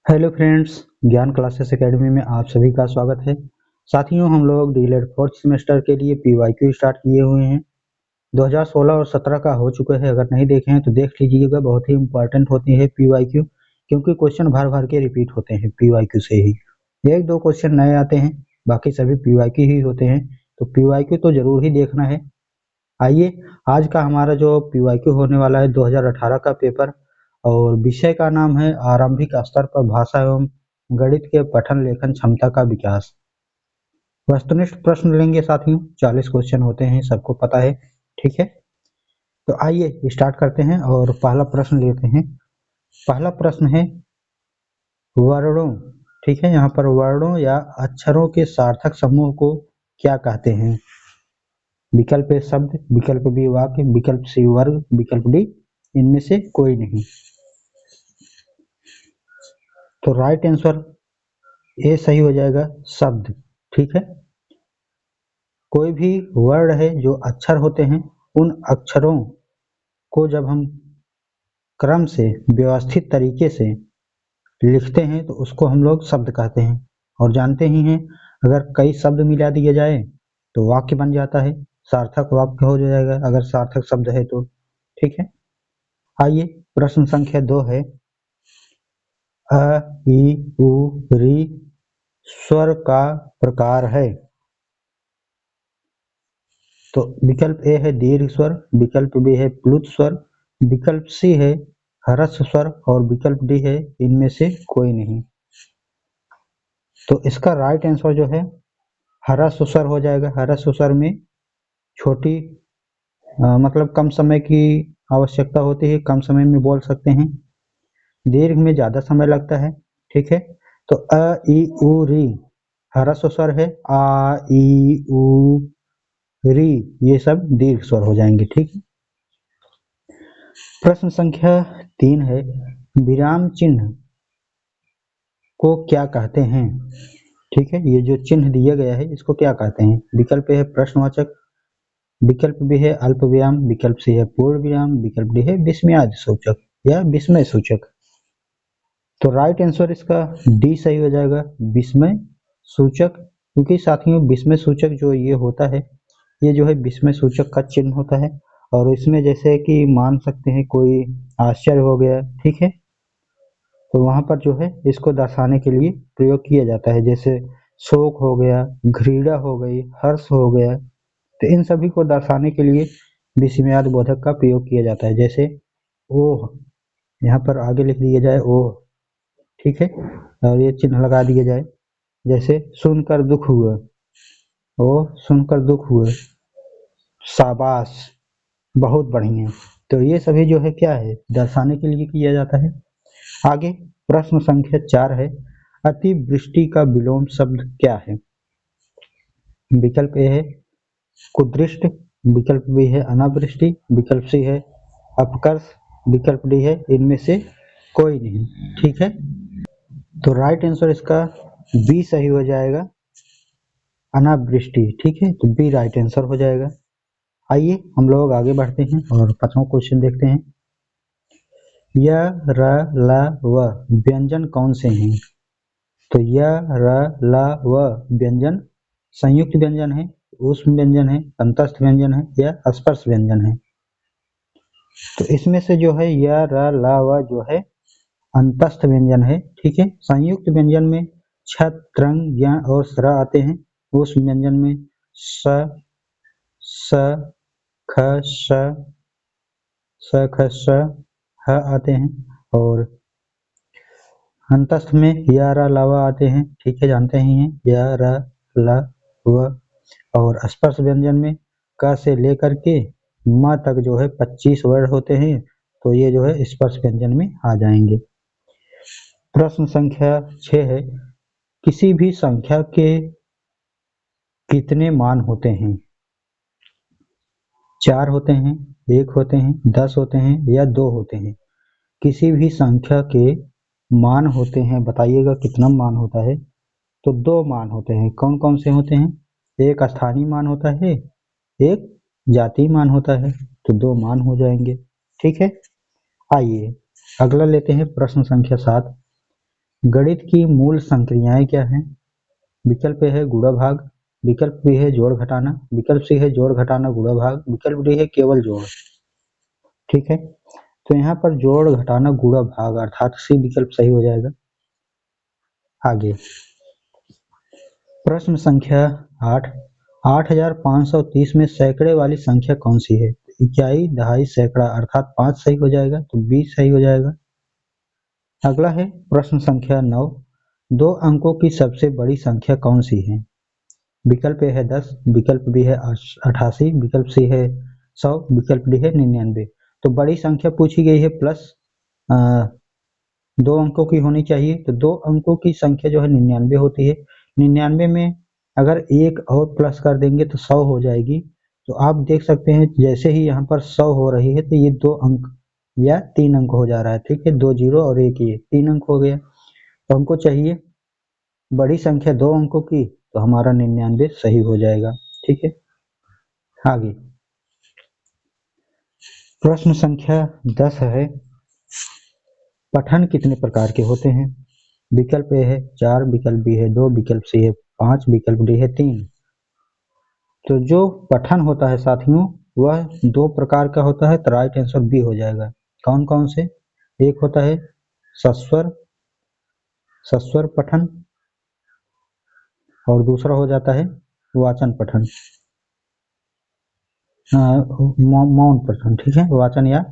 Hello friends, ज्ञान classes academy में आप सभी का स्वागत है। साथियों, हम लोग डीएलएड फोर्थ सेमेस्टर के लिए पीवाईक्यू स्टार्ट किए हुए हैं। 2016 और 17 का हो चुका है। अगर नहीं देखे हैं तो देख लीजिएगा। बहुत ही इंपॉर्टेंट होती है पीवाईक्यू, क्योंकि क्वेश्चन भर भर के रिपीट होते हैं पीवाईक्यू से ही। एक दो क्वेश्चन नए आते हैं, बाकी सभी पीवाईक्यू ही होते हैं। तो पीवाईक्यू तो जरूर ही देखना है। आइए, आज का हमारा जो पीवाईक्यू होने वाला है 2018 का पेपर, और विषय का नाम है आरंभिक स्तर पर भाषा एवं गणित के पठन लेखन क्षमता का विकास। वस्तुनिष्ठ प्रश्न लेंगे साथियों। 40 क्वेश्चन होते हैं, सबको पता है। ठीक है, तो आइए स्टार्ट करते हैं और पहला प्रश्न लेते हैं। पहला प्रश्न है वर्णों। ठीक है, यहाँ पर वर्णों या अक्षरों के सार्थक समूह को क्या कहते हैं? विकल्प ए शब्द, विकल्प बी वाक्य, विकल्प सी वर्ग, विकल्प डी इनमें से कोई नहीं। तो राइट आंसर ए सही हो जाएगा, शब्द। ठीक है, कोई भी वर्ड है जो अक्षर होते हैं, उन अक्षरों को जब हम क्रम से व्यवस्थित तरीके से लिखते हैं तो उसको हम लोग शब्द कहते हैं। और जानते ही हैं, अगर कई शब्द मिला दिया जाए तो वाक्य बन जाता है, सार्थक वाक्य हो जाएगा अगर सार्थक शब्द है तो। ठीक है, आइए प्रश्न संख्या 2 है अ इ उ री स्वर का प्रकार है। तो विकल्प ए है दीर्घ स्वर, विकल्प बी है प्लुत स्वर, विकल्प सी है ह्रस्व स्वर और विकल्प डी है इनमें से कोई नहीं। तो इसका राइट आंसर जो है ह्रस्व स्वर हो जाएगा। ह्रस्व स्वर में छोटी मतलब कम समय की आवश्यकता होती है, कम समय में बोल सकते हैं। दीर्घ में ज्यादा समय लगता है। ठीक है, तो अ इ उ री ह्रस्व स्वर है, आ इ उ री ये सब दीर्घ स्वर हो जाएंगे। ठीक है, प्रश्न संख्या 3 है विराम चिन्ह को क्या कहते हैं? ठीक है, ये जो चिन्ह दिया गया है इसको क्या कहते हैं? विकल्प ए है प्रश्नवाचक, विकल्प बी है अल्प विराम, विकल्प सी है पूर्ण विराम, विकल्प डी है विस्मयादि सूचक या विस्मय सूचक। तो राइट आंसर इसका डी सही हो जाएगा, विस्मय सूचक। क्योंकि साथियों विस्मय सूचक जो ये होता है, ये जो है विस्मय सूचक का चिन्ह होता है। और इसमें जैसे कि मान सकते हैं कोई आश्चर्य हो गया, ठीक है, तो वहां पर जो है इसको दर्शाने के लिए प्रयोग किया जाता है। जैसे शोक हो गया, घृणा हो गई, हर्ष हो गया, तो इन सभी को दर्शाने के लिए विस्मयादि बोधक का प्रयोग किया जाता है। जैसे ओह, यहाँ पर आगे लिख दिया जाए ओह। ठीक है, और ये चिन्ह लगा दिया जाए। जैसे सुनकर दुख हुआ, ओह सुनकर दुख हुआ, शाबाश, बहुत बढ़िया। तो ये सभी जो है क्या है, दर्शाने के लिए किया जाता है। आगे प्रश्न संख्या 4 है अतिवृष्टि का विलोम शब्द क्या है? विकल्प ए है कुदृष्ट, विकल्प बी है अनावृष्टि, विकल्प सी है अपकर्ष, विकल्प डी है इनमें से कोई नहीं। ठीक है, तो राइट आंसर इसका बी सही हो जाएगा, अनावृष्टि। ठीक है, तो बी राइट आंसर हो जाएगा। आइए हम लोग आगे बढ़ते हैं और 5वां क्वेश्चन देखते हैं। य र ल व व्यंजन कौन से हैं? तो य र ल व व्यंजन संयुक्त व्यंजन है, ऊष्म व्यंजन है, अंतस्थ व्यंजन है या स्पर्श व्यंजन है? तो इसमें से जो है य र ल व जो है अंतस्थ व्यंजन है। ठीक है, संयुक्त व्यंजन में छ त्रंग ज्ञ और स्र आते हैं। ऊष्म व्यंजन में स स ख श स ख श ह आते हैं, और अंतस्थ में य र ल व आते हैं। ठीक है, जानते ही हैं य र ल व। और स्पर्श व्यंजन में क से लेकर के म तक जो है 25 वर्ड होते हैं, तो ये जो है स्पर्श व्यंजन में आ जाएंगे। प्रश्न संख्या 6 है किसी भी संख्या के कितने मान होते हैं? 4 होते हैं, 1 होते हैं, 10 होते हैं या 2 होते हैं? किसी भी संख्या के मान होते हैं, बताइएगा कितना मान होता है? तो 2 मान होते हैं। कौन कौन से होते हैं? एक स्थानीय मान होता है, एक जातीय मान होता है। तो 2 मान हो जाएंगे। ठीक है, आइए अगला लेते हैं प्रश्न संख्या 7। गणित की मूल संक्रियाएं क्या हैं? विकल्प ए है गुणा भाग, विकल्प बी है जोड़ घटाना, विकल्प सी है जोड़ घटाना गुणा भाग, विकल्प डी है केवल जोड़। ठीक है, तो यहाँ पर जोड़ घटाना गुणा भाग अर्थात सी विकल्प सही हो जाएगा। आगे प्रश्न संख्या 8, 8530 में सैकड़े वाली संख्या कौन सी है? इकाई, दहाई, सैकड़ा अर्थात 5 सही हो जाएगा, तो 20 सही हो जाएगा। अगला है प्रश्न संख्या 9, दो अंकों की सबसे बड़ी संख्या कौन सी है? विकल्प ए है 10, विकल्प बी है 88, विकल्प सी है 100, विकल्प डी है 99। तो बड़ी संख्या पूछी गई है प्लस 2 अंकों की होनी चाहिए, तो 2 अंकों की संख्या जो है 99 होती है। 99 में अगर एक और प्लस कर देंगे तो 100 हो जाएगी। तो आप देख सकते हैं जैसे ही यहाँ पर 100 हो रही है तो ये 2 अंक या 3 अंक हो जा रहा है। ठीक है, 2 जीरो और एक ये 3 अंक हो गया। तो हमको चाहिए बड़ी संख्या 2 अंकों की, तो हमारा 99 सही हो जाएगा। ठीक है, आगे प्रश्न संख्या 10 है, पठन कितने प्रकार के होते हैं? विकल्प ए है 4, विकल्प बी है 2, विकल्प सी है 5, विकल्प डी है 3। तो जो पठन होता है साथियों वह 2 प्रकार का होता है, तो राइट आंसर बी हो जाएगा। कौन कौन से? एक होता है सस्वर सस्वर पठन और दूसरा हो जाता है वाचन पठन, मौन पठन। ठीक है, वाचन या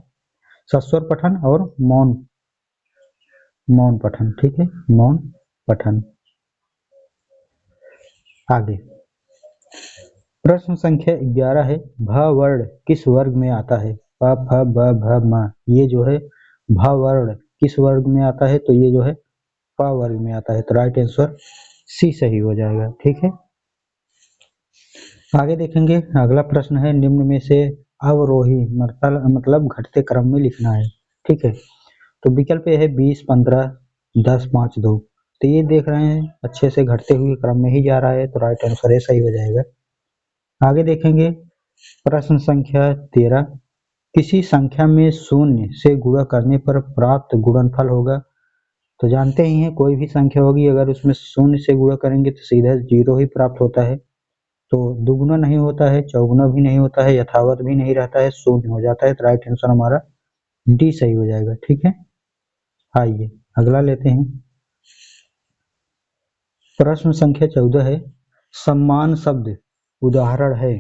सस्वर पठन और मौन मौन पठन। ठीक है, मौन पठन। आगे प्रश्न संख्या 11 है, भ वर्ण किस वर्ग में आता है? प फ ब भ म, ये जो है भ वर्ण किस वर्ग में आता है? तो ये जो है प वर्ग में आता है, तो राइट आंसर सी सही हो जाएगा। ठीक है, आगे देखेंगे अगला प्रश्न है, निम्न में से अवरोही मतलब घटते क्रम में लिखना है। ठीक है, तो विकल्प है 20, 15, 10, 5, 2। तो ये देख रहे हैं अच्छे से घटते हुए क्रम में ही जा रहा है, तो राइट आंसर ए सही हो जाएगा। आगे देखेंगे प्रश्न संख्या 13, किसी संख्या में शून्य से गुणा करने पर प्राप्त गुणनफल होगा? तो जानते ही हैं कोई भी संख्या होगी अगर उसमें शून्य से गुणा करेंगे तो सीधा 0 ही प्राप्त होता है। तो दुगुना नहीं होता है, चौगुना भी नहीं होता है, यथावत भी नहीं रहता है, शून्य हो जाता है, तो राइट आंसर हमारा डी सही हो जाएगा। ठीक है, आइए अगला लेते हैं। प्रश्न संख्या 14 है, सम्मान शब्द उदाहरण है?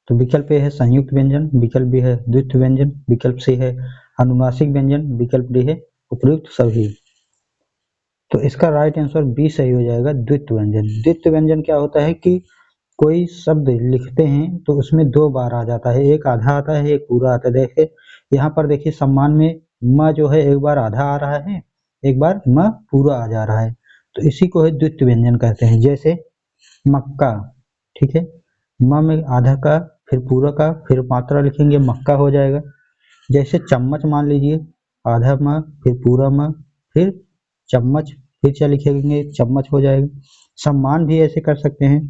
तो विकल्प ए है संयुक्त व्यंजन, विकल्प बी है द्वित्व व्यंजन, विकल्प सी है अनुनासिक व्यंजन, विकल्प डी है उपयुक्त सभी। तो इसका राइट आंसर बी सही हो जाएगा, द्वित्व व्यंजन। द्वित्व व्यंजन क्या होता है कि कोई शब्द लिखते हैं तो उसमें 2 बार आ जाता है, एक आधा आता है एक पूरा आता है। देखिए यहाँ पर देखिए सम्मान में म जो है एक बार आधा आ रहा है, एक बार म पूरा आ जा रहा है, तो इसी को है द्वित्व व्यंजन कहते हैं। जैसे मक्का, ठीक है, म में आधा का फिर पूरा का फिर मात्रा लिखेंगे मक्का हो जाएगा। जैसे चम्मच मान लीजिए, आधा म फिर पूरा म फिर चम्मच, फिर क्या लिखेंगे चम्मच हो जाएगा। सम्मान भी ऐसे कर सकते हैं,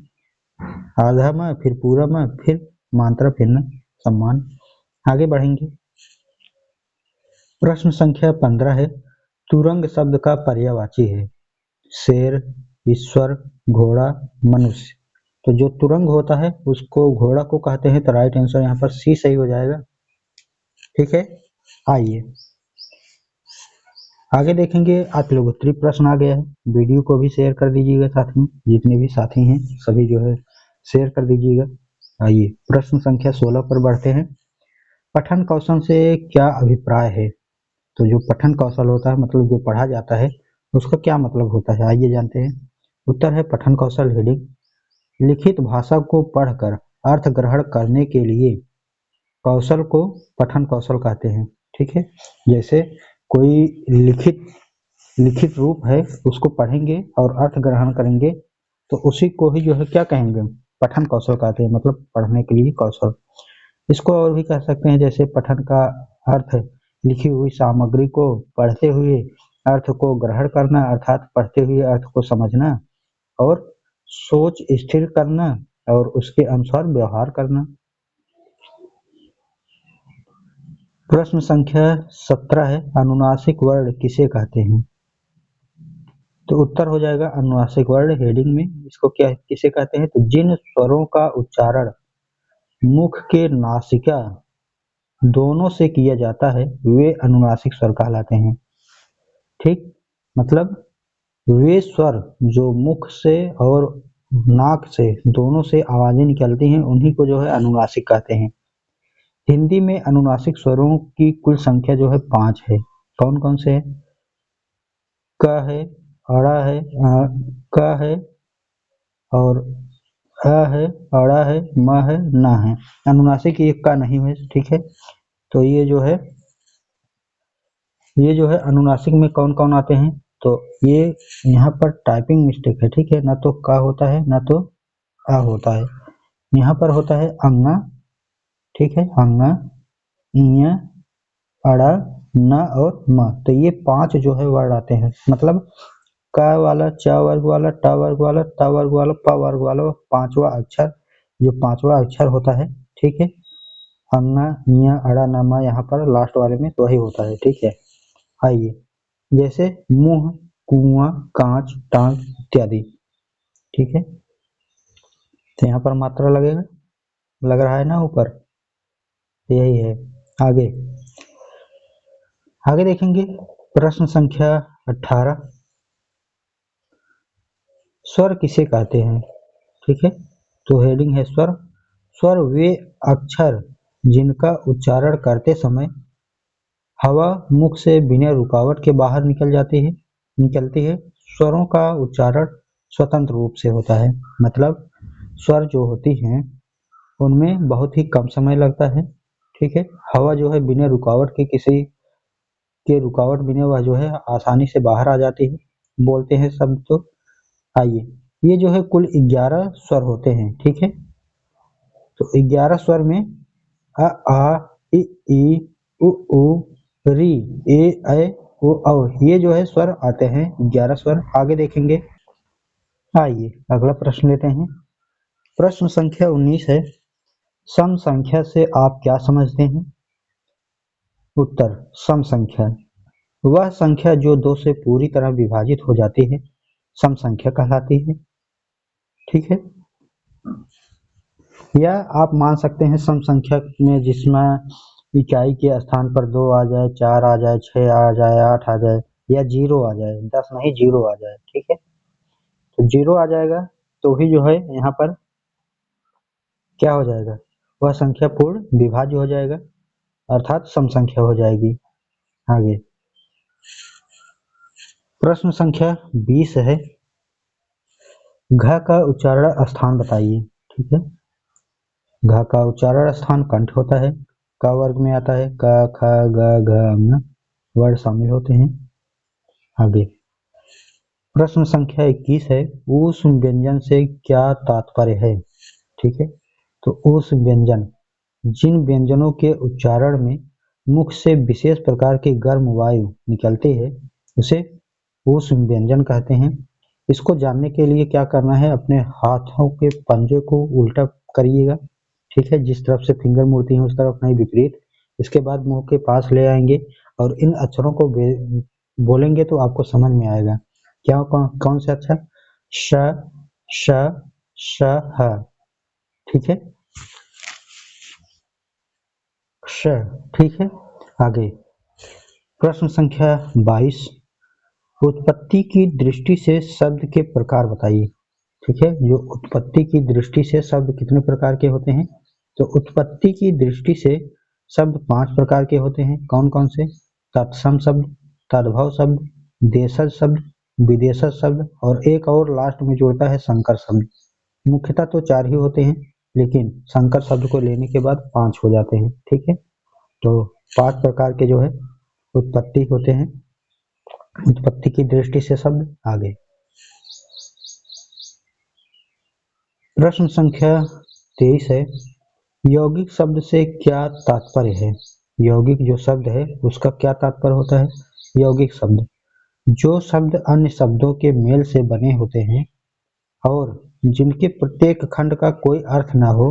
आधा म फिर पूरा म फिर मात्रा फिर न सम्मान। आगे बढ़ेंगे, प्रश्न संख्या 15 है, तुरंग शब्द का पर्यायवाची है? शेर, ईश्वर, घोड़ा, मनुष्य। तो जो तुरंग होता है उसको घोड़ा को कहते हैं, तो राइट आंसर यहाँ पर सी सही हो जाएगा। ठीक है, आइए आगे देखेंगे। अतिलोकोत्तरी प्रश्न आ गया है, वीडियो को भी शेयर कर दीजिएगा साथ में, जितने भी साथी हैं सभी जो है शेयर कर दीजिएगा। आइए प्रश्न संख्या 16 पर बढ़ते हैं, पठन कौशल से क्या अभिप्राय है? तो जो पठन कौशल होता है मतलब जो पढ़ा जाता है उसका क्या मतलब होता है, आइए जानते हैं। उत्तर है पठन कौशल हेडिंग, लिखित भाषा को पढ़कर अर्थ ग्रहण करने के लिए कौशल को पठन कौशल कहते हैं। ठीक है, जैसे कोई लिखित लिखित रूप है उसको पढ़ेंगे और अर्थ ग्रहण करेंगे तो उसी को ही जो है क्या कहेंगे, पठन कौशल कहते हैं, मतलब पढ़ने के लिए कौशल। इसको और भी कह सकते हैं, जैसे पठन का अर्थ लिखी हुई सामग्री को पढ़ते हुए अर्थ को ग्रहण करना अर्थात पढ़ते हुए अर्थ को समझना और सोच स्थिर करना और उसके अनुसार व्यवहार करना। प्रश्न संख्या 17 है, अनुनासिक वर्ण किसे कहते हैं? तो उत्तर हो जाएगा अनुनासिक वर्ण हेडिंग में। इसको क्या किसे कहते हैं, तो जिन स्वरों का उच्चारण मुख के नासिका दोनों से किया जाता है वे अनुनासिक स्वर कहलाते हैं। ठीक, मतलब वे स्वर जो मुख से और नाक से दोनों से आवाजें निकलती हैं उन्हीं को जो है अनुनासिक कहते हैं। हिंदी में अनुनासिक स्वरों की कुल संख्या जो है 5 है। कौन कौन से है, क है, अड़ा है, क है और अ है, अड़ा है, म है, न है। अनुनासिक एक का नहीं है, ठीक है। तो ये जो है अनुनासिक में कौन कौन आते हैं, तो ये यहाँ पर टाइपिंग मिस्टेक है, ठीक है। ना तो का होता है ना तो आ होता है, यहाँ पर होता है अंगा, ठीक है, अंगा, इया, अड़ा, न और म। तो ये 5 जो है वर्ड आते हैं, मतलब क वाला, च वर्ग वाला, ट वर्ग वाला, त वर्ग वाला, प वर्ग वाला, पांचवा अक्षर, जो पांचवा अक्षर होता है, ठीक है। अंगा, इया, अड़ा, न, म, यहाँ पर लास्ट वाले में तो वही होता है, ठीक है। आइए, जैसे मुंह, कुआं, कांच, टांग इत्यादि, ठीक है। तो यहाँ पर मात्रा लगेगा, लग रहा है ना ऊपर, यही है। आगे आगे देखेंगे प्रश्न संख्या 18, स्वर किसे कहते हैं, ठीक है। तो हेडिंग है स्वर। स्वर वे अक्षर जिनका उच्चारण करते समय हवा मुख से बिना रुकावट के बाहर निकलती है। स्वरों का उच्चारण स्वतंत्र रूप से होता है, मतलब स्वर जो होती हैं उनमें बहुत ही कम समय लगता है, ठीक है। हवा जो है बिना रुकावट के किसी के रुकावट बिना वह जो है आसानी से बाहर आ जाती है, बोलते हैं शब्द। तो आइए, ये जो है कुल 11 स्वर होते हैं, ठीक है। तो 11 स्वर में अ आ इ ई उ ऊ री ए ऐ ओ औ, ये जो है स्वर आते हैं 11 स्वर। आगे देखेंगे। आइए अगला प्रश्न लेते हैं। प्रश्न संख्या 19 है, सम संख्या से आप क्या समझते हैं। उत्तर, सम संख्या वह संख्या जो 2 से पूरी तरह विभाजित हो जाती है सम संख्या कहलाती है, ठीक है। या आप मान सकते हैं सम संख्या में जिसमें इकाई के स्थान पर 2 आ जाए, 4 आ जाए, 6 आ जाए, 8 आ जाए, या 0 आ जाए, 10 नहीं 0 आ जाए, ठीक है। तो 0 आ जाएगा तो ही जो है यहाँ पर क्या हो जाएगा, वह संख्या पूर्ण विभाज्य हो जाएगा, अर्थात सम संख्या हो जाएगी। आगे प्रश्न संख्या 20 है, घ का उच्चारण स्थान बताइए, ठीक है। घ का उच्चारण स्थान कंठ होता है, क वर्ग में आता है, क ख ग घ ng वर्ड शामिल होते हैं। आगे प्रश्न संख्या 21 है, उस व्यंजन से क्या तात्पर्य है, ठीक है। तो उस व्यंजन, जिन व्यंजनों के उच्चारण में मुख से विशेष प्रकार की गर्म वायु निकलती है उसे उस व्यंजन कहते हैं। इसको जानने के लिए क्या करना है, अपने हाथों के पंजे को उल्टा करिएगा, ठीक है। जिस तरफ से फिंगर मुड़ती है उस तरफ नहीं, विपरीत। इसके बाद मुंह के पास ले आएंगे और इन अक्षरों को बोलेंगे तो आपको समझ में आएगा क्या कौन से अक्षर, श, श, श, ह, ठीक है, श, ठीक है। आगे प्रश्न संख्या 22, उत्पत्ति की दृष्टि से शब्द के प्रकार बताइए, ठीक है। जो उत्पत्ति की दृष्टि से शब्द कितने प्रकार के होते हैं, तो उत्पत्ति की दृष्टि से शब्द 5 प्रकार के होते हैं। कौन कौन से, तत्सम शब्द, तद्भव शब्द, देशज शब्द, विदेशज शब्द और एक और लास्ट में जोड़ता है संकर शब्द। मुख्यतः तो 4 ही होते हैं, लेकिन संकर शब्द को लेने के बाद 5 हो जाते हैं, ठीक है। तो 5 प्रकार के जो है उत्पत्ति होते हैं, उत्पत्ति की दृष्टि से शब्द। आगे प्रश्न संख्या 23 है, यौगिक शब्द से क्या तात्पर्य है। यौगिक जो शब्द है उसका क्या तात्पर्य होता है। यौगिक शब्द, जो शब्द अन्य शब्दों के मेल से बने होते हैं और जिनके प्रत्येक खंड का कोई अर्थ ना हो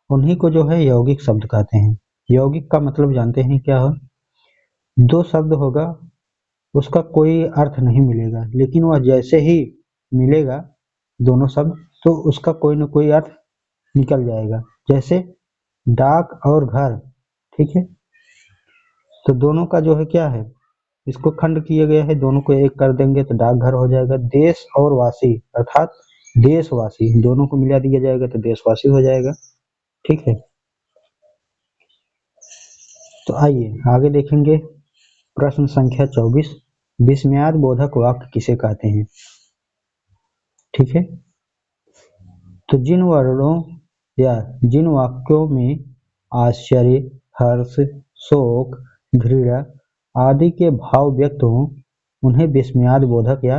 उन्हीं को जो है यौगिक शब्द कहते हैं। यौगिक का मतलब जानते हैं क्या हो, 2 शब्द होगा उसका कोई अर्थ नहीं मिलेगा, लेकिन वह जैसे ही मिलेगा दोनों शब्द तो उसका कोई न कोई अर्थ निकल जाएगा। जैसे डाक और घर, ठीक है, तो दोनों का जो है क्या है, इसको खंड किया गया है, दोनों को एक कर देंगे तो डाकघर हो जाएगा। देश और वासी अर्थात देशवासी, दोनों को मिला दिया जाएगा तो देशवासी हो जाएगा, ठीक है। तो आइए आगे देखेंगे प्रश्न संख्या 24, विस्मयाद बोधक वाक्य किसे कहते हैं, ठीक है। तो जिन वर्णों या जिन वाक्यों में आश्चर्य, हर्ष, शोक, घृणा आदि के भाव व्यक्त हों उन्हें विस्मयाद बोधक या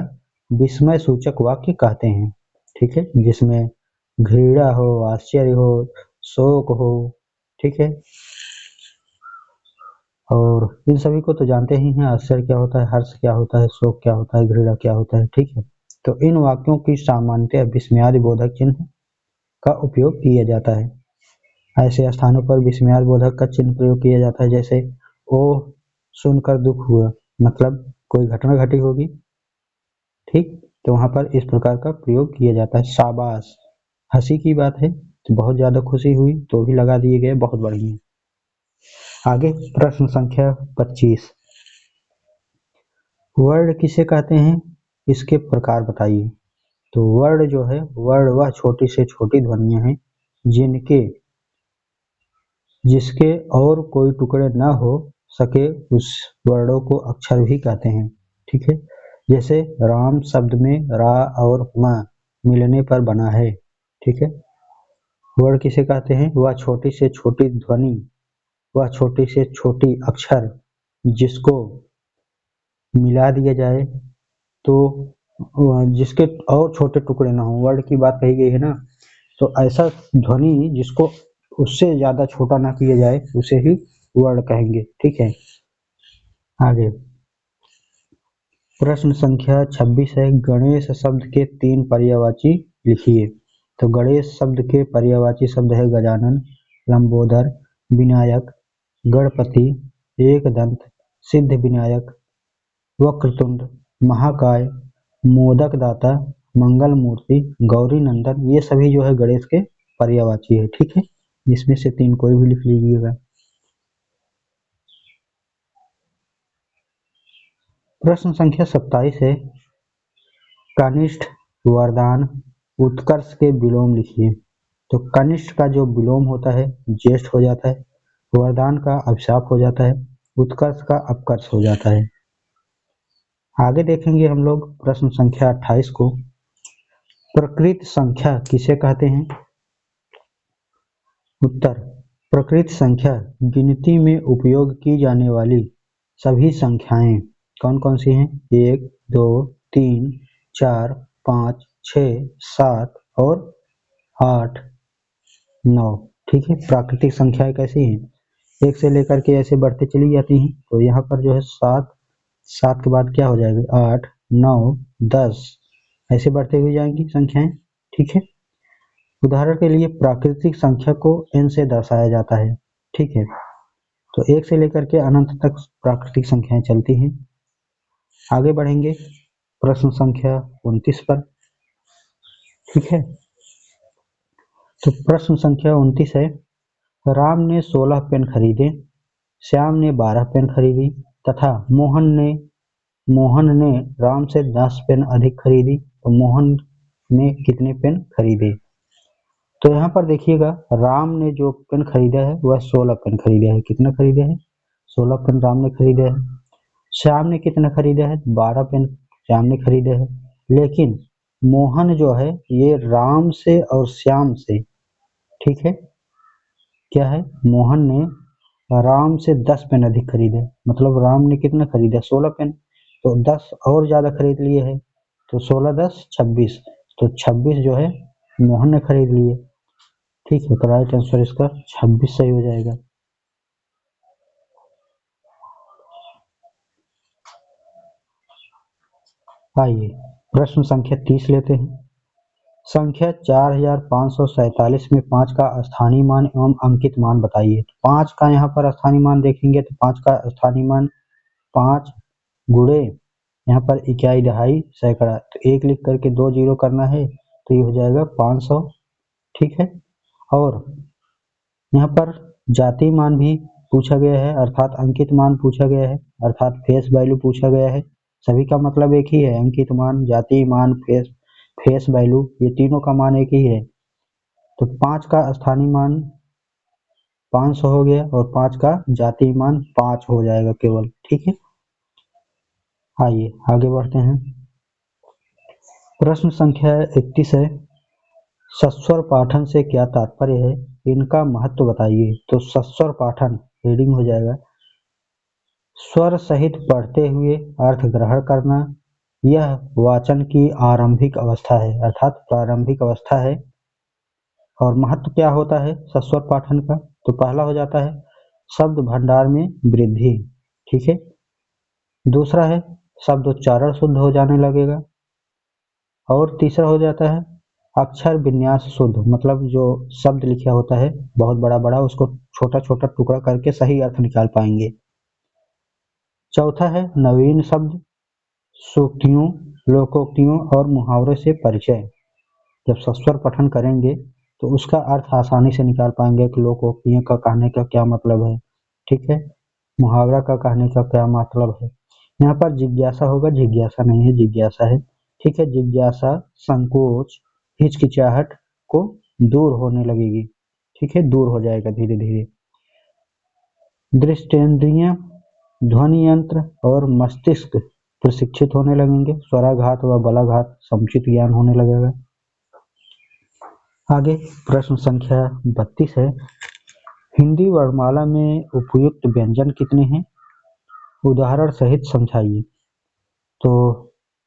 विस्मय सूचक वाक्य कहते हैं, ठीक है। जिसमें घृणा हो, आश्चर्य हो, शोक हो, ठीक है, और इन सभी को तो जानते ही हैं, आश्चर्य क्या होता है, हर्ष क्या होता है, शोक क्या होता है, घृणा क्या होता है, ठीक है। तो इन वाक्यों की सामान्यतः विस्मयादि बोधक चिन्ह का उपयोग किया जाता है। ऐसे स्थानों पर विस्मयादि बोधक का चिन्ह प्रयोग किया जाता है, जैसे ओह सुनकर दुख हुआ, मतलब कोई घटना घटी होगी, ठीक, तो वहां पर इस प्रकार का प्रयोग किया जाता है। शाबाश, हंसी की बात है तो बहुत ज्यादा खुशी हुई तो भी लगा दिए गए, बहुत बढ़िया। आगे प्रश्न संख्या 25, वर्ण किसे कहते हैं, इसके प्रकार बताइए। तो वर्ण जो है, वर्ण वह छोटी से छोटी ध्वनियां हैं जिसके और कोई टुकड़े न हो सके, उस वर्णों को अक्षर भी कहते हैं, ठीक है। जैसे राम शब्द में रा और म मिलने पर बना है, ठीक है। वर्ण किसे कहते हैं, वह छोटी से छोटी ध्वनि, वह छोटी से छोटी अक्षर जिसको मिला दिया जाए तो जिसके और छोटे टुकड़े ना हो, वर्ड की बात कही गई है ना, तो ऐसा ध्वनि जिसको उससे ज्यादा छोटा ना किया जाए उसे ही वर्ड कहेंगे, ठीक है। आगे प्रश्न संख्या 26 है, गणेश शब्द के 3 पर्यायवाची लिखिए। तो गणेश शब्द के पर्यायवाची शब्द है गजानन, लंबोदर, विनायक, गणपति, एकदंत, सिद्ध विनायक, वक्रतुंड, महाकाय, मोदक दाता, मंगल मूर्ति, गौरी नंदन, ये सभी जो है गणेश के पर्यायवाची है, ठीक है। इसमें से 3 कोई भी लिख लीजिएगा। प्रश्न संख्या 27 है, कनिष्ठ, वरदान, उत्कर्ष के विलोम लिखिए। तो कनिष्ठ का जो विलोम होता है ज्येष्ठ हो जाता है, वरदान का अभिशाप हो जाता है, उत्कर्ष का अपकर्ष हो जाता है। आगे देखेंगे हम लोग प्रश्न संख्या 28 को, प्रकृत संख्या किसे कहते हैं। उत्तर, प्रकृत संख्या गिनती में उपयोग की जाने वाली सभी संख्याएं कौन कौन सी हैं, 1, 2, 3, 4, 5, 6, 7 और 8, 9, ठीक है। प्राकृतिक संख्याएं कैसी हैं, 1 से लेकर के ऐसे बढ़ते चली जाती हैं, तो यहाँ पर जो है 7, 7 के बाद क्या हो जाएगा 8, 9, 10, ऐसे बढ़ते हुए जाएंगी संख्याएं, ठीक है। उदाहरण के लिए प्राकृतिक संख्या को n से दर्शाया जाता है, ठीक है। तो 1 से लेकर के अनंत तक प्राकृतिक संख्याएं चलती हैं। आगे बढ़ेंगे प्रश्न संख्या 29 पर, ठीक है। तो प्रश्न संख्या 29 है, राम ने 16 पेन खरीदे, श्याम ने 12 पेन खरीदी तथा मोहन ने राम से 10 पेन अधिक खरीदी, तो मोहन ने कितने पेन खरीदे। तो यहाँ पर देखिएगा, राम ने जो पेन खरीदा है वह 16 पेन खरीदा है। कितना खरीदे हैं, 16 पेन राम ने खरीदे हैं। श्याम ने कितना खरीदा है, 12 पेन श्याम ने खरीदे हैं। लेकिन मोहन जो है ये राम से और श्याम से, ठीक है, क्या है, मोहन ने राम से 10 पेन अधिक खरीदे, मतलब राम ने कितना खरीदा 16 पेन, तो 10 और ज्यादा खरीद लिए है, तो 16 10 26, तो 26 जो है मोहन ने खरीद लिए, ठीक है। तो राइट आंसर इसका 26 सही हो जाएगा। आइए प्रश्न संख्या 30 लेते हैं। संख्या 4547 में 5 का स्थानीय मान एवं अंकित मान बताइए। 5 का यहाँ पर स्थानीय मान देखेंगे तो 5 का स्थानीय मान 5 गुणे यहाँ पर इकाई दहाई सैकड़ा, तो 1 लिख करके 2 जीरो करना है तो ये हो जाएगा 500। ठीक है, और यहाँ पर जाति मान भी पूछा गया है, अर्थात अंकित मान पूछा गया है, अर्थात फेस वैल्यू पूछा गया है। सभी का मतलब एक ही है, अंकित मान, जाति मान, फेस वैल्यू, ये तीनों का मान एक ही है। तो 5 का स्थानीय मान 500 हो गया और 5 का जाति मान 5 हो जाएगा केवल। ठीक है, आइए आगे बढ़ते हैं। प्रश्न संख्या 31 है, सस्वर पाठन से क्या तात्पर्य है, इनका महत्व बताइए। तो सस्वर पाठन रीडिंग हो जाएगा, स्वर सहित पढ़ते हुए अर्थ ग्रहण करना, यह वाचन की आरंभिक अवस्था है, अर्थात प्रारंभिक अवस्था है। और महत्व क्या होता है सस्वर पाठन का, तो पहला हो जाता है शब्द भंडार में वृद्धि। ठीक है, दूसरा है शब्दोच्चारण शुद्ध हो जाने लगेगा, और तीसरा हो जाता है अक्षर विन्यास शुद्ध, मतलब जो शब्द लिखा होता है बहुत बड़ा बड़ा, उसको छोटा छोटा टुकड़ा करके सही अर्थ निकाल पाएंगे। चौथा है नवीन शब्द, सूक्तियों, लोकोक्तियों और मुहावरे से परिचय। जब सस्वर पठन करेंगे तो उसका अर्थ आसानी से निकाल पाएंगे कि लोकोक्तियों का कहने का क्या मतलब है। ठीक है, मुहावरा का कहने का क्या मतलब है। यहाँ पर जिज्ञासा होगा, जिज्ञासा नहीं है, जिज्ञासा है। ठीक है, जिज्ञासा, संकोच, हिचकिचाहट को दूर होने लगेगी। ठीक है, दूर हो जाएगा धीरे धीरे। दृष्टेंद्रिय, ध्वनि यंत्र और मस्तिष्क प्रशिक्षित होने लगेंगे, स्वराघात व बलाघात समुचित ज्ञान होने लगेगा। आगे प्रश्न संख्या 32 है, हिंदी वर्णमाला में उपयुक्त व्यंजन कितने हैं, उदाहरण सहित समझाइए। तो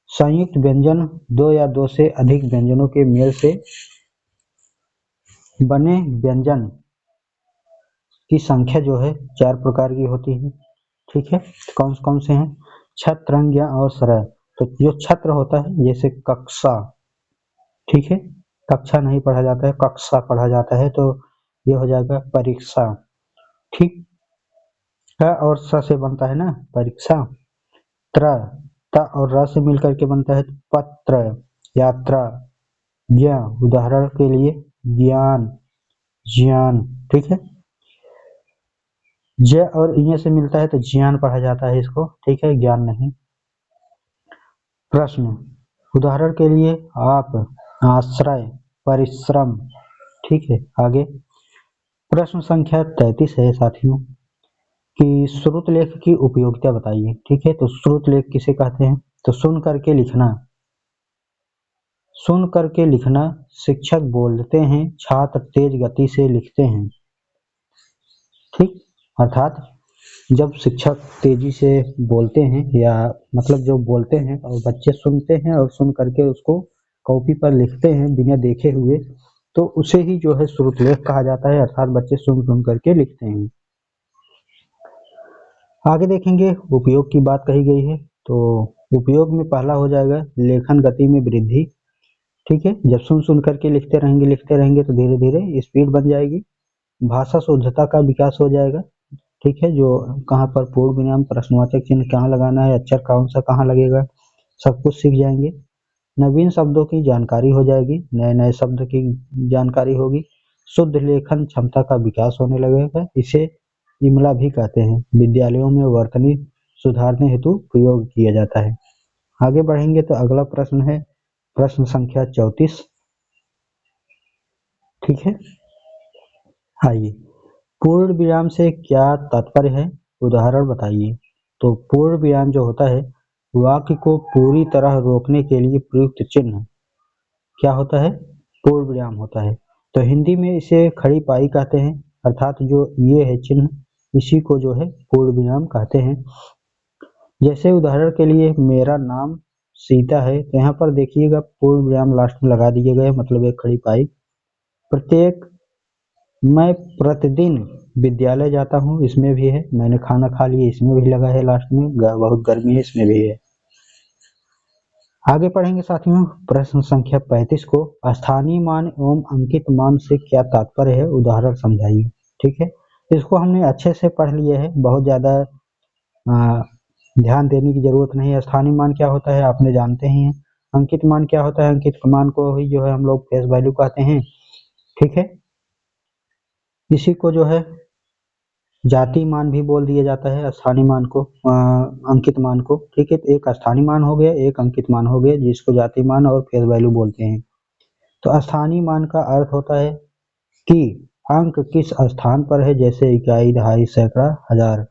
संयुक्त व्यंजन 2 या 2 से अधिक व्यंजनों के मेल से बने व्यंजन की संख्या जो है 4 प्रकार की होती है। ठीक है, कौन कौन से हैं, छत्र, ज्ञ और सरय। तो जो छत्र होता है जैसे कक्षा, ठीक है, कक्षा नहीं पढ़ा जाता है, कक्षा पढ़ा जाता है, तो ये हो जाएगा परीक्षा। ठीक है, और स से बनता है ना परीक्षा। त्र, त और र से मिलकर के बनता है पत्र, यात्रा। ज्ञ, उदाहरण के लिए ज्ञान, ज्ञान। ठीक है, ज और इ से मिलता है तो ज्ञान पढ़ा जाता है इसको। ठीक है, ज्ञान नहीं। प्रश्न, उदाहरण के लिए आप, आश्रय, परिश्रम। ठीक है, आगे प्रश्न संख्या 33 है साथियों, कि श्रुत लेख की उपयोगिता बताइए। ठीक है, तो श्रुत लेख किसे कहते हैं, तो सुन करके लिखना, सुन करके लिखना, शिक्षक बोलते हैं, छात्र तेज गति से लिखते हैं। ठीक, अर्थात जब शिक्षक तेजी से बोलते हैं, या मतलब जो बोलते हैं और बच्चे सुनते हैं और सुन करके उसको कॉपी पर लिखते हैं बिना देखे हुए, तो उसे ही जो है श्रुतलेख कहा जाता है, अर्थात बच्चे सुन सुन करके लिखते हैं। आगे देखेंगे उपयोग की बात कही गई है, तो उपयोग में पहला हो जाएगा लेखन गति में वृद्धि। ठीक है, जब सुन सुन करके लिखते रहेंगे तो धीरे धीरे स्पीड बन जाएगी। भाषा शुद्धता का विकास हो जाएगा। ठीक है, जो कहाँ पर पूर्ण विराम, प्रश्नवाचक चिन्ह कहाँ लगाना है, अक्षर कौन सा कहाँ लगेगा, सब कुछ सीख जाएंगे। नवीन शब्दों की जानकारी हो जाएगी, नए नए शब्द की जानकारी होगी। शुद्ध लेखन क्षमता का विकास होने लगेगा, इसे इमला भी कहते हैं, विद्यालयों में वर्तनी सुधारने हेतु प्रयोग किया जाता है। आगे बढ़ेंगे तो अगला प्रश्न है प्रश्न संख्या 34। ठीक है, आइए, पूर्ण विराम से क्या तात्पर्य है, उदाहरण बताइए। तो पूर्ण विराम जो होता है वाक्य को पूरी तरह रोकने के लिए प्रयुक्त चिन्ह क्या होता है, पूर्ण विराम होता है। तो हिंदी में इसे खड़ी पाई कहते हैं, अर्थात जो ये है चिन्ह, इसी को जो है पूर्ण विराम कहते हैं। जैसे उदाहरण के लिए मेरा नाम सीता है, तो यहाँ पर देखिएगा पूर्ण विराम लास्ट में लगा दिए गए, मतलब एक खड़ी पाई। प्रत्येक, मैं प्रतिदिन विद्यालय जाता हूँ, इसमें भी है। मैंने खाना खा लिया, इसमें भी लगा है लास्ट में। बहुत गर्मी है, इसमें भी है। आगे पढ़ेंगे साथियों प्रश्न संख्या 35 को, स्थानीय मान एवं अंकित मान से क्या तात्पर्य है, उदाहरण समझाइए। ठीक है, इसको हमने अच्छे से पढ़ लिए है, बहुत ज्यादा ध्यान देने की जरूरत नहीं है। स्थानीय मान क्या होता है आपने जानते ही हैं। अंकित मान क्या होता है, अंकित मान को ही जो है हम लोग फेस वैल्यू कहते हैं। ठीक है, इसी को जो है जाति मान भी बोल दिया जाता है, स्थानीय मान को, अंकित मान को। ठीक है, तो एक स्थानीय मान हो गया, एक अंकित मान हो गया, जिसको जाति मान और फेस वैल्यू बोलते हैं। तो स्थानीय मान का अर्थ होता है कि अंक किस स्थान पर है, जैसे इकाई, दहाई, सैकड़ा, हजार।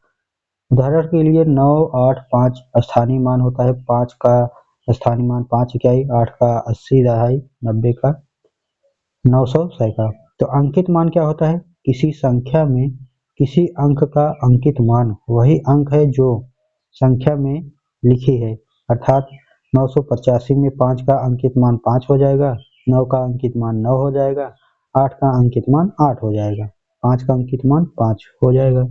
उदाहरण के लिए 9, 8, 5 स्थानीय मान होता है। 5 का स्थानीय मान 5 इकाई, 8 का 80 दहाई, 90 का 900 सैकड़ा। तो अंकित मान क्या होता है, किसी संख्या में किसी अंक का अंकित मान वही अंक है जो संख्या में लिखी है। अर्थात 985 में 5 का अंकित मान 5 हो जाएगा, 9 का अंकित मान 9 हो जाएगा, 8 का अंकित मान 8 हो जाएगा, 5 का अंकित मान 5 हो जाएगा।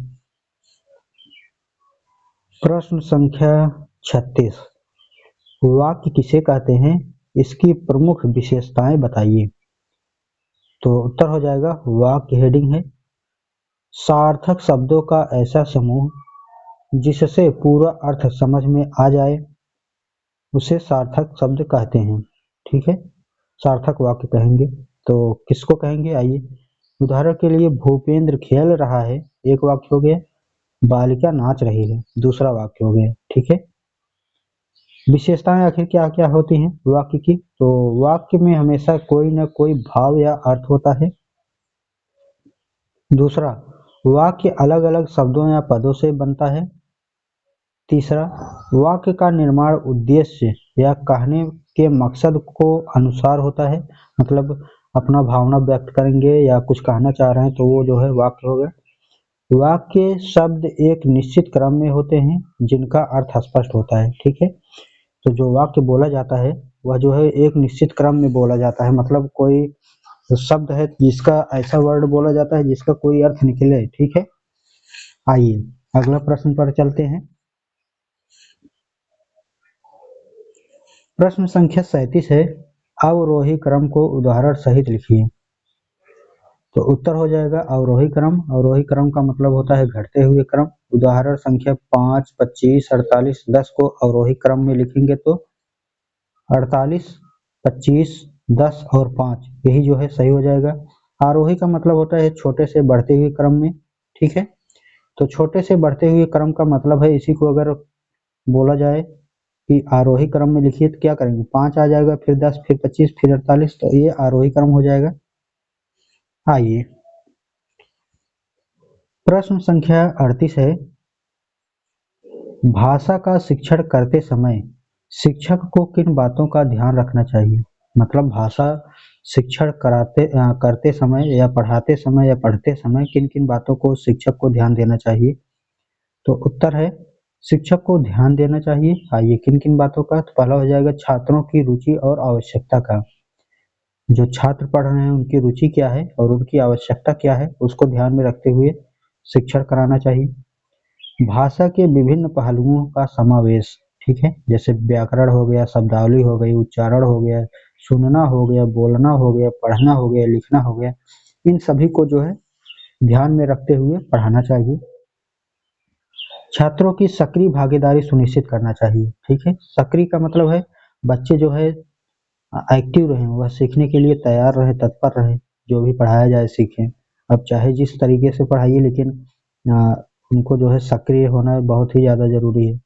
प्रश्न संख्या 36, वाक्य किसे कहते हैं, इसकी प्रमुख विशेषताएं बताइए। तो उत्तर हो जाएगा, वाक्य हेडिंग है सार्थक शब्दों का ऐसा समूह जिससे पूरा अर्थ समझ में आ जाए, उसे सार्थक शब्द कहते हैं। ठीक है, सार्थक वाक्य कहेंगे। तो किसको कहेंगे, आइए। उदाहरण के लिए भूपेंद्र खेल रहा है, एक वाक्य हो गया। बालिका नाच रही है, दूसरा वाक्य हो गया। ठीक है, विशेषताएं आखिर क्या क्या होती हैं वाक्य की, तो वाक्य में हमेशा कोई न कोई भाव या अर्थ होता है। दूसरा, वाक्य अलग अलग शब्दों या पदों से बनता है। तीसरा, वाक्य का निर्माण उद्देश्य या कहने के मकसद को अनुसार होता है, मतलब अपना भावना व्यक्त करेंगे या कुछ कहना चाह रहे हैं तो वो जो है वाक्य हो गया। वाक्य शब्द एक निश्चित क्रम में होते हैं जिनका अर्थ स्पष्ट होता है। ठीक है, तो जो वाक्य बोला जाता है वह जो है एक निश्चित क्रम में बोला जाता है, मतलब कोई शब्द है जिसका ऐसा वर्ड बोला जाता है जिसका कोई अर्थ निकले। ठीक है, आइए अगला प्रश्न पर चलते हैं। प्रश्न संख्या 37 है, अवरोही क्रम को उदाहरण सहित लिखिए। तो उत्तर हो जाएगा अवरोही क्रम। अवरोही क्रम का मतलब होता है घटते हुए क्रम। उदाहरण संख्या 5, 25, 48, 10 को अवरोही क्रम में लिखेंगे तो 48, 25, 10 और 5 यही जो है सही हो जाएगा। आरोही का मतलब होता है छोटे से बढ़ते हुए क्रम में। ठीक है, तो छोटे से बढ़ते हुए क्रम का मतलब है, इसी को अगर बोला जाए कि आरोही क्रम में लिखिए तो क्या करेंगे, 5 आ जाएगा, फिर 10, फिर 25, फिर 48, तो ये आरोही क्रम हो जाएगा। आइए प्रश्न संख्या 38 है, भाषा का शिक्षण करते समय शिक्षक को किन बातों का ध्यान रखना चाहिए। मतलब भाषा शिक्षण करते समय या पढ़ाते समय या पढ़ते समय किन किन बातों को शिक्षक को ध्यान देना चाहिए। तो उत्तर है शिक्षक को ध्यान देना चाहिए। आइए किन किन बातों का, तो पहला हो जाएगा छात्रों की रुचि और आवश्यकता का। जो छात्र पढ़ रहे हैं उनकी रुचि क्या है और उनकी आवश्यकता क्या है, उसको ध्यान में रखते हुए शिक्षण कराना चाहिए। भाषा के विभिन्न पहलुओं का समावेश, ठीक है, जैसे व्याकरण हो गया, शब्दावली हो गई, उच्चारण हो गया, सुनना हो गया, बोलना हो गया, पढ़ना हो गया, लिखना हो गया, इन सभी को जो है ध्यान में रखते हुए पढ़ाना चाहिए। छात्रों की सक्रिय भागीदारी सुनिश्चित करना चाहिए। ठीक है, सक्रिय का मतलब है बच्चे जो है एक्टिव रहें, वह सीखने के लिए तैयार रहे, तत्पर रहे, जो भी पढ़ाया जाए सीखें। अब चाहे जिस तरीके से पढ़ाइए, लेकिन उनको जो है सक्रिय होना बहुत ही ज़्यादा ज़रूरी है।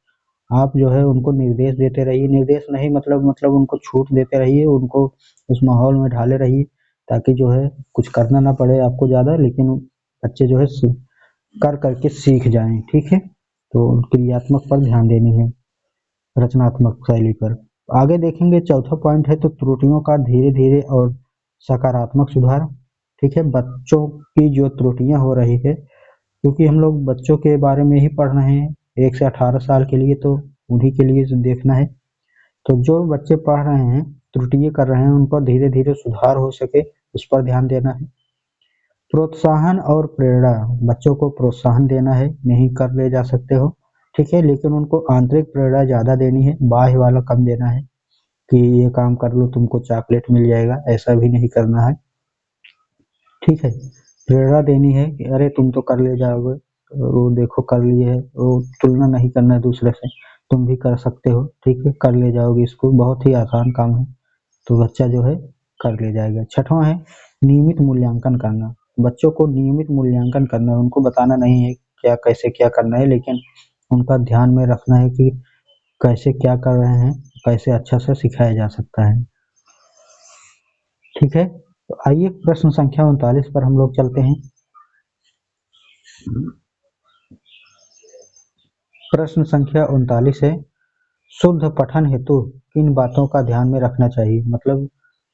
आप जो है उनको निर्देश देते रहिए, निर्देश नहीं मतलब उनको छूट देते रहिए, उनको उस माहौल में ढाले रहिए ताकि जो है कुछ करना ना पड़े आपको ज़्यादा, लेकिन बच्चे जो है कर करके सीख जाएं। ठीक है, तो क्रियात्मक पर ध्यान देनी है, रचनात्मक शैली पर। आगे देखेंगे, चौथा पॉइंट है तो त्रुटियों का धीरे धीरे और सकारात्मक सुधार। ठीक है, बच्चों की जो त्रुटियां हो रही है, क्योंकि हम लोग बच्चों के बारे में ही पढ़ रहे हैं 1 से 18 साल के लिए, तो उन्हीं के लिए देखना है। तो जो बच्चे पढ़ रहे हैं, त्रुटियां कर रहे हैं, उन पर धीरे धीरे सुधार हो सके उस पर ध्यान देना है। प्रोत्साहन और प्रेरणा, बच्चों को प्रोत्साहन देना है, नहीं कर ले जा सकते हो, ठीक है, लेकिन उनको आंतरिक प्रेरणा ज़्यादा देनी है, बाह्य वाला कम देना है कि ये काम कर लो तुमको चॉकलेट मिल जाएगा, ऐसा भी नहीं करना है। ठीक है, प्रेरणा देनी है कि अरे तुम तो कर ले जाओगे, वो देखो कर लिए है, वो तुलना नहीं करना है दूसरे से। तुम भी कर सकते हो, ठीक है, कर ले जाओगे इसको, बहुत ही आसान काम है, तो बच्चा जो है कर ले जाएगा। छठवां है नियमित मूल्यांकन करना। बच्चों को नियमित मूल्यांकन करना है, उनको बताना नहीं है क्या कैसे क्या करना है, लेकिन उनका ध्यान में रखना है कि कैसे क्या कर रहे हैं, कैसे अच्छा से सिखाया जा सकता है, ठीक है। तो आइए प्रश्न संख्या 39 पर हम लोग चलते हैं। प्रश्न संख्या 39 है शुद्ध पठन हेतु किन बातों का ध्यान में रखना चाहिए, मतलब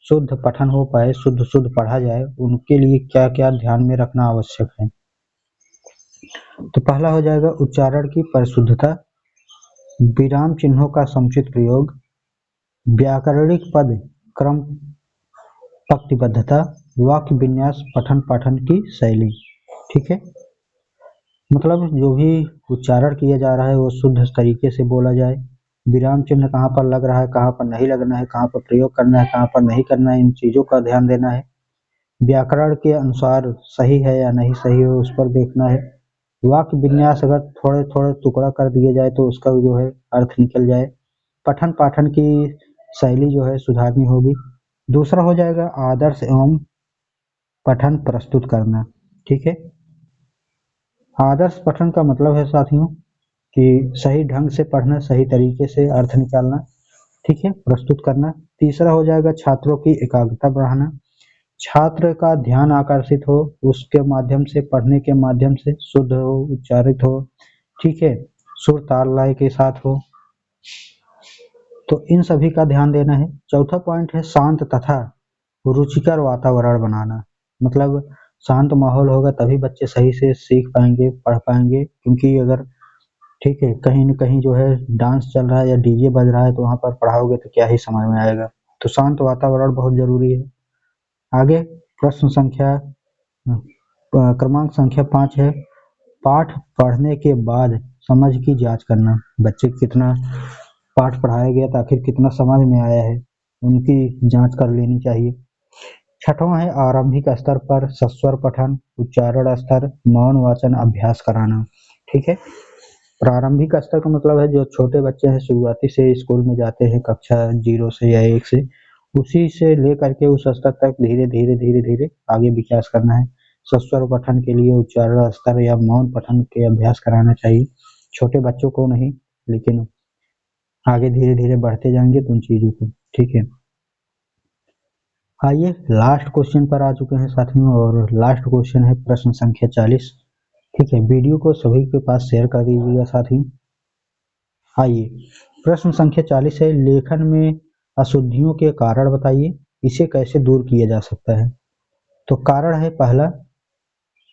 शुद्ध पठन हो पाए, शुद्ध शुद्ध पढ़ा जाए, उनके लिए क्या क्या ध्यान में रखना आवश्यक है। तो पहला हो जाएगा उच्चारण की परिशुद्धता, विराम चिन्हों का समुचित प्रयोग, व्याकरणिक पद क्रम पंक्तिबद्धता, वाक्य विन्यास, पठन पाठन की शैली, ठीक है। मतलब जो भी उच्चारण किया जा रहा है वो शुद्ध तरीके से बोला जाए, विराम चिन्ह कहाँ पर लग रहा है, कहाँ पर नहीं लगना है, कहाँ पर प्रयोग करना है, कहाँ पर नहीं करना है, इन चीज़ों का ध्यान देना है। व्याकरण के अनुसार सही है या नहीं सही है उस पर देखना है। वाक्य विन्यास अगर थोड़े थोड़े टुकड़ा कर दिए जाए तो उसका जो है अर्थ निकल जाए। पठन पाठन की शैली जो है सुधारनी होगी। दूसरा हो जाएगा आदर्श एवं पठन प्रस्तुत करना, ठीक है। आदर्श पठन का मतलब है साथियों कि सही ढंग से पढ़ना, सही तरीके से अर्थ निकालना, ठीक है, प्रस्तुत करना। तीसरा हो जाएगा छात्रों की एकाग्रता बढ़ाना, छात्र का ध्यान आकर्षित हो, उसके माध्यम से पढ़ने के माध्यम से शुद्ध हो, उच्चारित हो, ठीक है, सुर ताल लय के साथ हो, तो इन सभी का ध्यान देना है। चौथा पॉइंट है शांत तथा रुचिकर वातावरण बनाना, मतलब शांत माहौल होगा तभी बच्चे सही से सीख पाएंगे, पढ़ पाएंगे, क्योंकि अगर ठीक है कहीं न कहीं जो है डांस चल रहा है या डीजे बज रहा है तो वहाँ पर पढ़ाओगे तो क्या ही समझ में आएगा, तो शांत वातावरण बहुत जरूरी है। आगे प्रश्न संख्या क्रमांक संख्या 5 है पाठ पढ़ने के बाद समझ की जांच करना, बच्चे कितना पाठ पढ़ाया गया तो आखिर कितना समझ में आया है, उनकी जांच कर लेनी चाहिए। छठवां है आरंभिक स्तर पर सस्वर पठन, उच्चारण स्तर, मौन वाचन अभ्यास कराना, ठीक है। प्रारंभिक स्तर का मतलब है जो छोटे बच्चे हैं, शुरुआती से स्कूल में जाते हैं कक्षा 0 से या 1 से, उसी से लेकर के उस स्तर तक धीरे धीरे धीरे धीरे आगे विकास करना है। सस्वर पठन के लिए उच्चारण स्तर या मौन पठन के अभ्यास कराना चाहिए, छोटे बच्चों को नहीं, लेकिन आगे धीरे धीरे बढ़ते जाएंगे तो उन चीजों को, ठीक है। आइए लास्ट क्वेश्चन पर आ चुके हैं साथियों, और लास्ट क्वेश्चन है प्रश्न संख्या 40, ठीक है। वीडियो को सभी के पास शेयर कर दीजिएगा साथियों। आइए प्रश्न संख्या 40 है लेखन में अशुद्धियों के कारण बताइए, इसे कैसे दूर किया जा सकता है। तो कारण है पहला,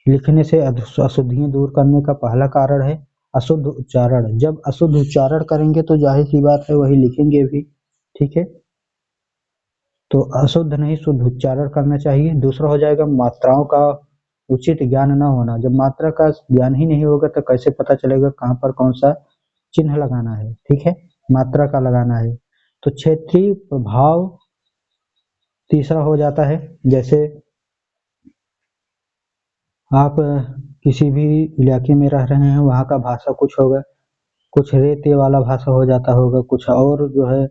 लिखने से अशुद्धियां दूर करने का पहला कारण है अशुद्ध उच्चारण, जब अशुद्ध उच्चारण करेंगे तो जाहिर सी बात है वही लिखेंगे भी, ठीक है। तो अशुद्ध नहीं शुद्ध उच्चारण करना चाहिए। दूसरा हो जाएगा मात्राओं का उचित ज्ञान न होना, जब मात्रा का ज्ञान ही नहीं होगा तो कैसे पता चलेगा कहाँ पर कौन सा चिन्ह लगाना है, ठीक है, मात्रा का लगाना है। तो क्षेत्रीय प्रभाव तीसरा हो जाता है, जैसे आप किसी भी इलाके में रह रहे हैं, वहाँ का भाषा कुछ होगा, कुछ रेते वाला भाषा हो जाता होगा, कुछ और जो है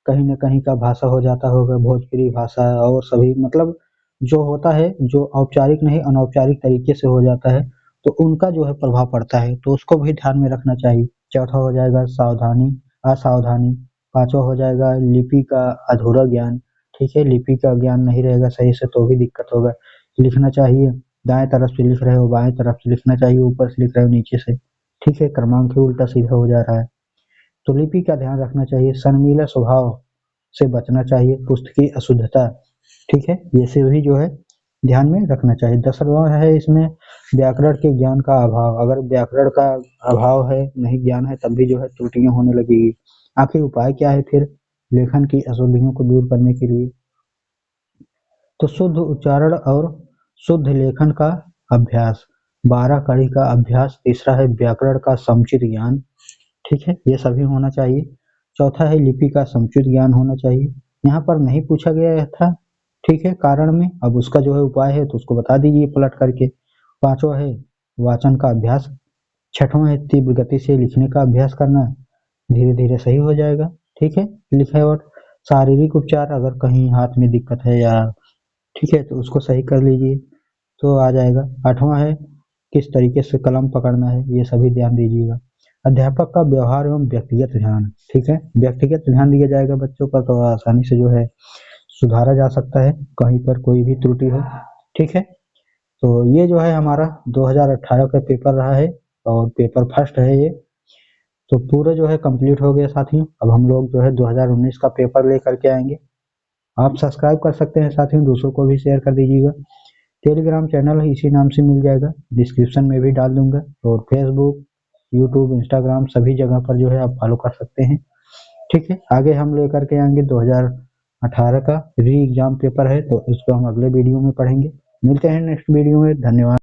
कहीं न कहीं का भाषा हो जाता होगा, भोजपुरी भाषा और सभी मतलब जो होता है, जो औपचारिक नहीं अनौपचारिक तरीके से हो जाता है, तो उनका जो है प्रभाव पड़ता है, तो उसको भी ध्यान में रखना चाहिए। चौथा हो जाएगा सावधानी, असावधानी। पाँचवा हो जाएगा लिपि का अधूरा ज्ञान, ठीक है, लिपि का ज्ञान नहीं रहेगा सही से तो भी दिक्कत होगा। लिखना चाहिए, दाएँ तरफ से लिख रहे हो, बाएँ तरफ से लिखना चाहिए, ऊपर से लिख रहे हो, नीचे से, ठीक है, क्रमांक ही उल्टा सीधा हो जा रहा है। तो लिपि का ध्यान रखना चाहिए, शर्मीला स्वभाव से बचना चाहिए, पुस्तकी अशुद्धता, ठीक है, ये सभी जो है ध्यान में रखना चाहिए। 10वां है इसमें व्याकरण के ज्ञान का अभाव, अगर व्याकरण का अभाव है, नहीं ज्ञान है, तब भी जो है त्रुटियां होने लगेगी। आखिर उपाय क्या है फिर लेखन की अशुद्धियों को दूर करने के लिए, तो शुद्ध उच्चारण और शुद्ध लेखन का अभ्यास, 12 कड़ी का अभ्यास। तीसरा है व्याकरण का समुचित ज्ञान, ठीक है, ये सभी होना चाहिए। चौथा है लिपि का समुचित ज्ञान होना चाहिए, यहाँ पर नहीं पूछा गया था, ठीक है, कारण में, अब उसका जो है उपाय है तो उसको बता दीजिए पलट करके। पांचवा है वाचन का अभ्यास। छठवां है तीव्र गति से लिखने का अभ्यास करना। धीरे धीरे सही हो जाएगा। ठीक है, लिखा है। और शारीरिक उपचार, अगर कहीं हाथ में दिक्कत है या ठीक है तो उसको सही कर लीजिए तो आ जाएगा। 8वां है किस तरीके से कलम पकड़ना है, ये सभी ध्यान दीजिएगा। अध्यापक का व्यवहार एवं व्यक्तिगत ध्यान, ठीक है, व्यक्तिगत ध्यान दिया जाएगा बच्चों का तो आसानी से जो है सुधारा जा सकता है कहीं पर कोई भी त्रुटि हो। ठीक है, तो ये जो है हमारा 2018 का पेपर रहा है और पेपर फर्स्ट है ये। तो पूरा जो है कंप्लीट हो गया साथियों। अब हम लोग जो है 2019 का पेपर लेकर के आएंगे। आप सब्सक्राइब कर सकते हैं साथियों, दूसरों को भी शेयर कर दीजिएगा। टेलीग्राम चैनल है, इसी नाम से मिल जाएगा, डिस्क्रिप्शन में भी डाल दूंगा। और फेसबुक, यूट्यूब, इंस्टाग्राम सभी जगह पर जो है आप फॉलो कर सकते हैं। ठीक है, आगे हम लेकर के आएंगे 2018 का री एग्जाम पेपर है तो उसको हम अगले वीडियो में पढ़ेंगे। मिलते हैं नेक्स्ट वीडियो में, धन्यवाद।